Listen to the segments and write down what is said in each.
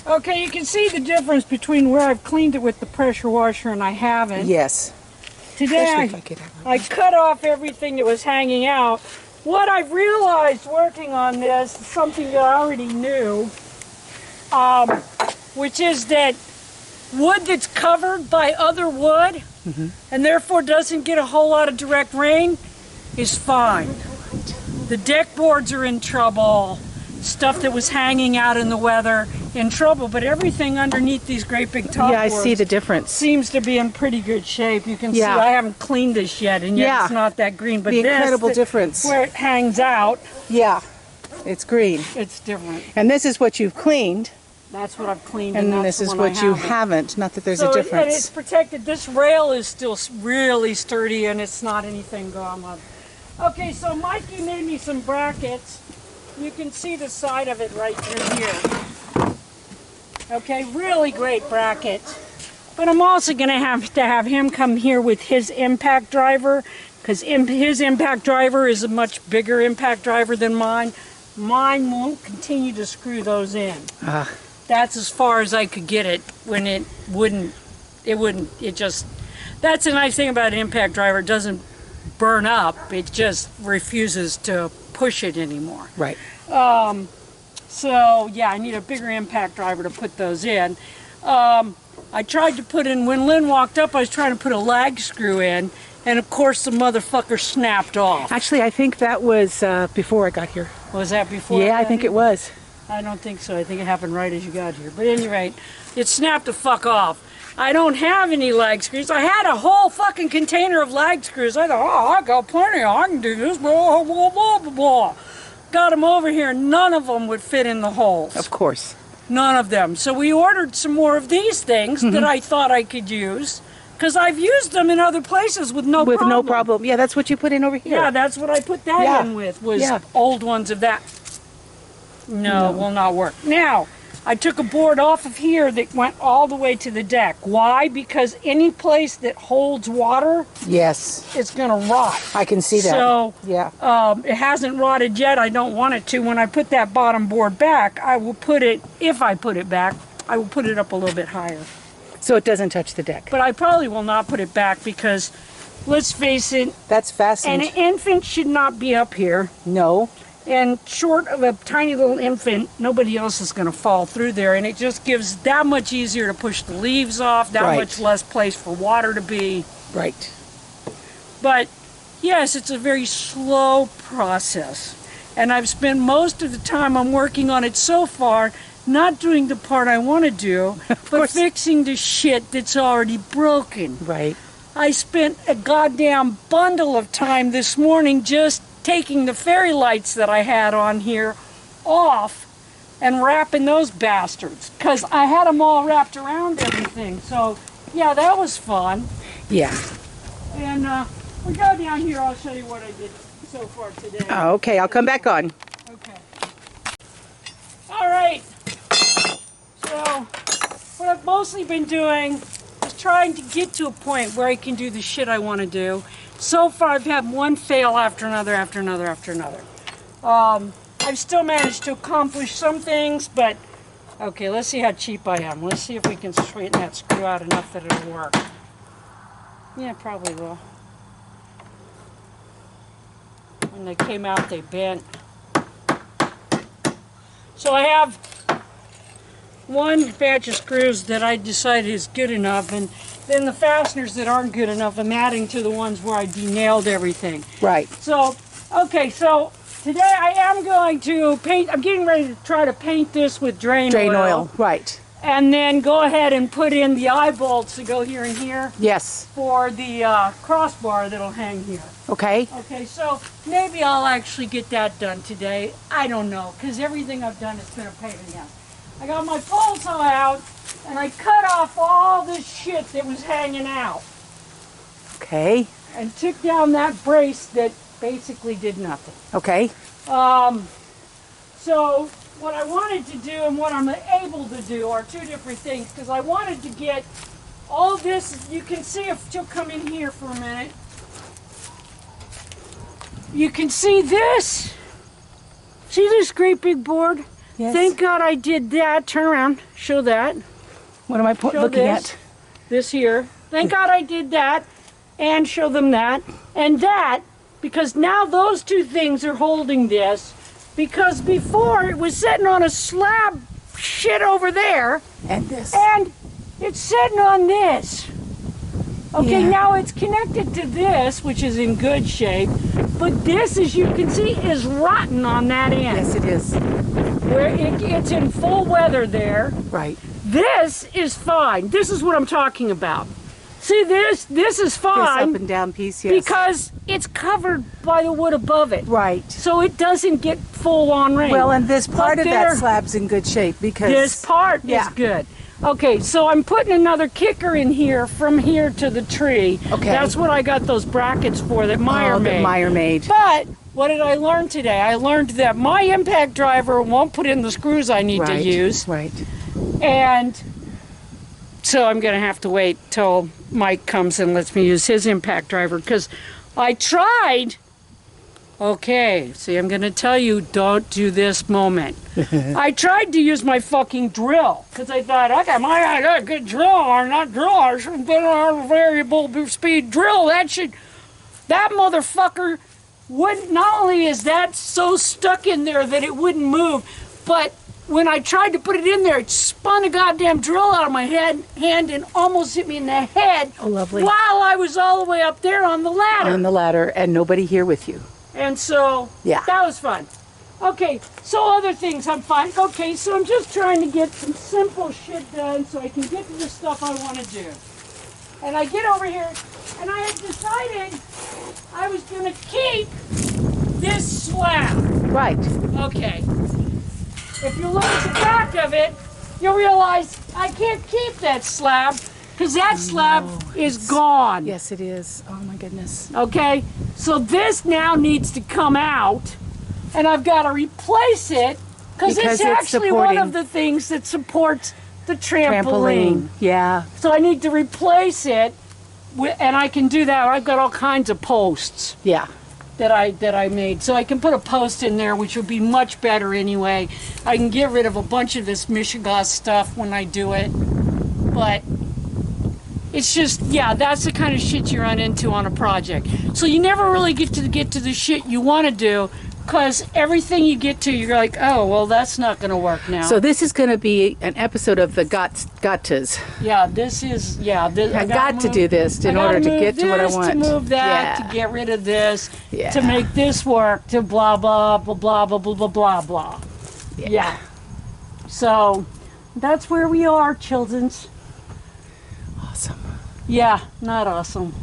Okay, you can see the difference between where I've cleaned it with the pressure washer and I haven't. Yes. Today I cut off everything that was hanging out. What I've realized working on this, something that I already knew, which is that wood that's covered by other wood and therefore doesn't get a whole lot of direct rain is fine. The deck boards are in trouble. Stuff that was hanging out in the weather in trouble, but everything underneath these great big top I boards see the difference. seems to be in pretty good shape. You can see I haven't cleaned this yet, and yet it's not that green. But the incredible difference where it hangs out, it's green. It's different. And this is what you've cleaned. That's what I've cleaned, and that's this is the one what you haven't. Not that there's a difference. And it's protected. This rail is still really sturdy, and it's not anything gone on. Okay, so Mikey made me some brackets. You can see the side of it right through here. Okay, really great brackets. But I'm also going to have him come here with his impact driver, because his impact driver is a much bigger impact driver than mine. Mine won't continue to screw those in. That's as far as I could get it when it just, that's the nice thing about an impact driver. It doesn't burn up, it just refuses to push it anymore. Right. So yeah, I need a bigger impact driver to put those in. I tried to put in, when Lynn walked up, I was trying to put a lag screw in, and of course the motherfucker snapped off. Actually, I think that was before I got here. Was that before? Yeah, I think it was. I don't think so. I think it happened right as you got here. But at any rate, it snapped the fuck off. I don't have any lag screws. I had a whole fucking container of lag screws. I thought, oh, I got plenty. I can do this. Blah, blah, blah, blah, blah. Got them over here. None of them would fit in the holes. Of course. None of them. So we ordered some more of these things that I thought I could use, because I've used them in other places with no problem. With no problem. Yeah, that's what you put in over here. Yeah, that's what I put that in with, was old ones of that. No, will not work. Now, I took a board off of here that went all the way to the deck. Why? Because any place that holds water, it's going to rot. I can see that. So, it hasn't rotted yet. I don't want it to. When I put that bottom board back, I will put it, if I put it back, I will put it up a little bit higher. So it doesn't touch the deck. But I probably will not put it back because, let's face it, that's fastened. An infant should not be up here. No. And short of a tiny little infant, nobody else is going to fall through there. And it just gives that much easier to push the leaves off, that much less place for water to be. Right. But yes, it's a very slow process. And I've spent most of the time I'm working on it so far not doing the part I want to do, but fixing the shit that's already broken. Right. I spent a goddamn bundle of time this morning just taking the fairy lights that I had on here off and wrapping those bastards, because I had them all wrapped around everything. So yeah, that was fun. Yeah. And we go down here, I'll show you what I did so far today. Oh, okay, I'll come back on. Okay. All right. So what I've mostly been doing is trying to get to a point where I can do the shit I want to do. So far, I've had one fail after another, after another, after another. I've still managed to accomplish some things, but okay, let's see how cheap I am. Let's see if we can straighten that screw out enough that it'll work. Yeah, probably will. When they came out, they bent. So I have one batch of screws that I decided is good enough, and then the fasteners that aren't good enough, I'm adding to the ones where I de-nailed everything. Right. So, okay, so today I am going to paint, I'm getting ready to try to paint this with drain oil. Right. And then go ahead and put in the eye bolts to go here and here. Yes. For the crossbar that'll hang here. Okay. Okay, so maybe I'll actually get that done today. I don't know, because everything I've done has been a pain in the ass. I got my pole saw out, and I cut off all this shit that was hanging out. Okay. And took down that brace that basically did nothing. Okay. So what I wanted to do and what I'm able to do are two different things, because I wanted to get all this, you can see if you'll come in here for a minute. You can see this. See this great big board? Yes. Thank God I did that. Turn around. Show that. What am I Show looking this. at? This here. Thank God I did that. And show them that. And that. Because now those two things are holding this. Because before it was sitting on a slab shit over there. And this. And it's sitting on this. Okay, Yeah. now it's connected to this, which is in good shape. But this, as you can see, is rotten on that end. Yes, it is. Where it's in full weather there. Right. This is fine. This is what I'm talking about. See this? This is This fine up and down piece, yes. because it's covered by the wood above it. Right. So it doesn't get full on rain. Well, and this part But of that there- slab's in good shape because This part Yeah. is good. Okay, so I'm putting another kicker in here from here to the tree. Okay. That's what I got those brackets for that Meyer made. that Meyer made. But what did I learn today? I learned that my impact driver won't put in the screws I need to Right. use. Right. And so I'm going to have to wait till Mike comes and lets me use his impact driver because I tried. Okay, see, I'm going to tell you, don't do this moment. I tried to use my fucking drill because I thought, okay, I got a good drill or not drill. I should have been on a variable speed drill. That motherfucker wouldn't, not only is that so stuck in there that it wouldn't move, but when I tried to put it in there, it spun a goddamn drill out of my hand and almost hit me in the head. Oh, lovely. While I was all the way up there on the ladder. On the ladder and nobody here with you. And so, Yeah. that was fun. Okay, so other things I'm fine. Okay, so I'm just trying to get some simple shit done so I can get to the stuff I want to do. And I get over here, and I had decided I was going to keep this slab. Right. Okay. If you look at the back of it, you'll realize I can't keep that slab because that slab is gone. Yes, it is. Oh my goodness. Okay, so this now needs to come out, and I've got to replace it because Because it's it's actually one supporting- of the things that supports the trampoline. Yeah. So I need to replace it, and I can do that. I've got all kinds of posts Yeah. that I made, so I can put a post in there, which would be much better anyway. I can get rid of a bunch of this Michigan stuff when I do it, but. It's just, yeah, that's the kind of shit you run into on a project. So you never really get to the shit you want to do, because everything you get to, you're like, oh, well, that's not going to work now. So this is going to be an episode of the Gottas. Yeah, this is, yeah. I got to do this in order to get to what I want. To move that, Yeah. to get rid of this, Yeah. to make this work, to blah, blah, blah, blah, blah, blah, blah, blah, blah. Yeah. So that's where we are, children's. Awesome. Yeah, not awesome.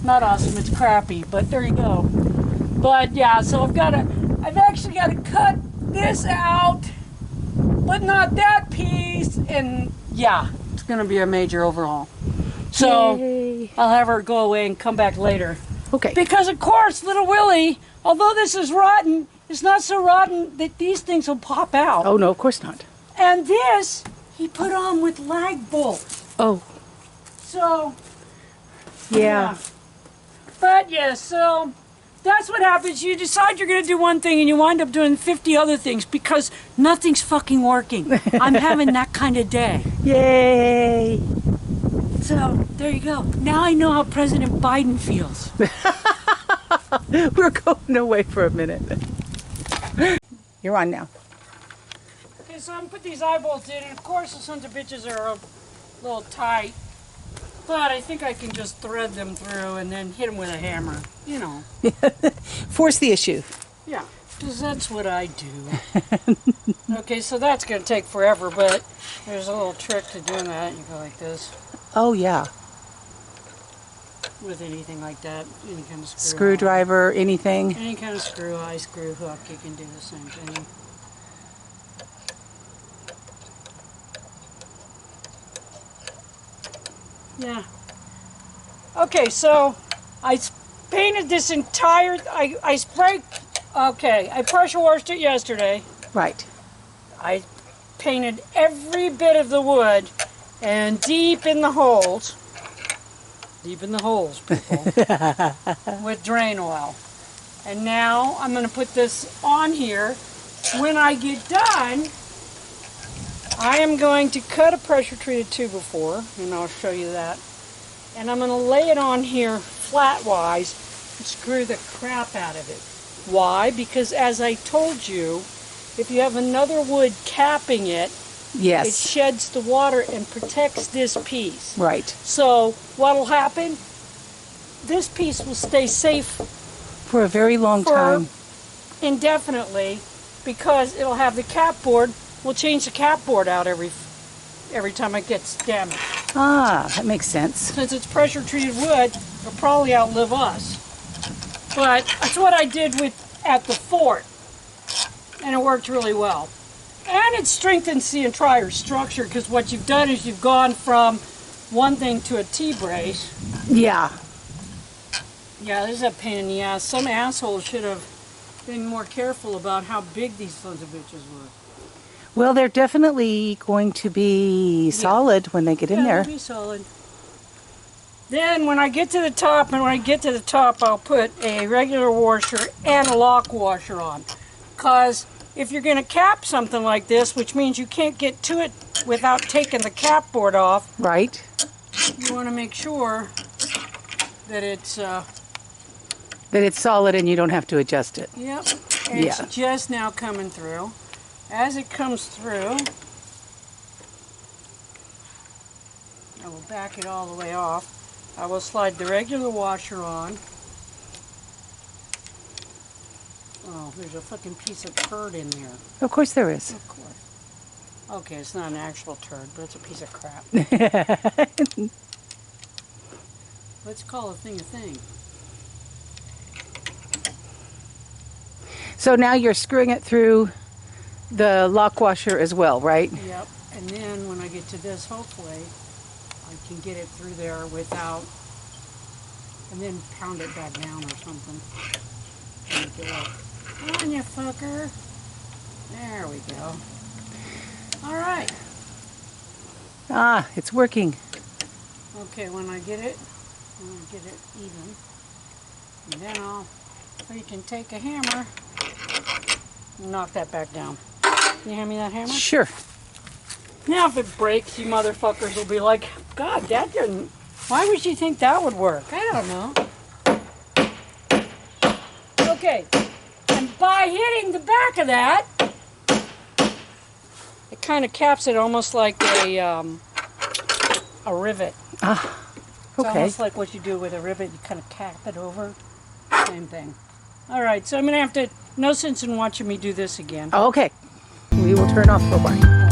Not awesome, it's crappy, but there you go. But yeah, so I've actually got to cut this out, but not that piece, and yeah, it's gonna be a major overhaul. So Yay. I'll have her go away and come back later. Okay. Because of course, little Willie, although this is rotten, it's not so rotten that these things will pop out. Oh no, of course not. And this, he put on with lag bolts. Oh. So, Yeah. But yeah, so that's what happens. You decide you're going to do one thing and you wind up doing 50 other things because nothing's fucking working. I'm having that kind of day. Yay. So, there you go. Now I know how President Biden feels. We're going away for a minute. You're on now. Okay, so I'm going to put these eyebolts in, and of course the sons of bitches are a little tight. But I think I can just thread them through and then hit them with a hammer. You know. Force the issue. Yeah, because that's what I do. Okay, so that's going to take forever, but there's a little trick to doing that. You go like this Oh yeah. with anything like that, any kind of screw. Screwdriver, anything. Any kind of screw, eye screw, hook, you can do the same thing. Yeah. Okay, so I painted this entire, I sprayed, okay, I pressure washed it yesterday. Right. I painted every bit of the wood and deep in the holes, people, with drain oil. And now I'm going to put this on here when I get done, I am going to cut a pressure treated 2x4, and I'll show you that. And I'm going to lay it on here flat-wise and screw the crap out of it. Why? Because as I told you, if you have another wood capping it, Yes. it sheds the water and protects this piece. Right. So what will happen? This piece will stay safe For a very long time. indefinitely because it'll have the cap board. We'll change the cap board out every time it gets damaged. Ah, that makes sense. Since it's pressure treated wood, it'll probably outlive us. But that's what I did at the fort, and it worked really well. And it strengthens the entire structure because what you've done is you've gone from one thing to a T-brace. Yeah. Yeah, this is a pain in the ass. Some asshole should have been more careful about how big these sons of bitches were. Well, they're definitely going to be solid when they get in there. They'll be solid. Then when I get to the top, I'll put a regular washer and a lock washer on. Because if you're going to cap something like this, which means you can't get to it without taking the cap board off, Right. you want to make sure that it's... That it's solid and you don't have to adjust it. Yep. And it's just now coming through. As it comes through, I will back it all the way off. I will slide the regular washer on. Oh, there's a fucking piece of turd in there. Of course there is. Of course. Okay, it's not an actual turd, but it's a piece of crap. Let's call a thing a thing. So now you're screwing it through the lock washer as well, right? Yep. And then when I get to this, hopefully, I can get it through there without, and then pound it back down or something. Make it work. Come on, you fucker. There we go. All right. Ah, it's working. Okay, when I get it even, and then we can take a hammer and knock that back down. Can you hand me that hammer? Sure. Now if it breaks, you motherfuckers will be like, God, that didn't, why would you think that would work? I don't know. Okay, and by hitting the back of that, it kind of caps it almost like a rivet. Ah, It's okay. almost like what you do with a rivet, you kind of cap it over. Same thing. All right, so I'm going to have to, no sense in watching me do this again. Okay. We will turn off the light.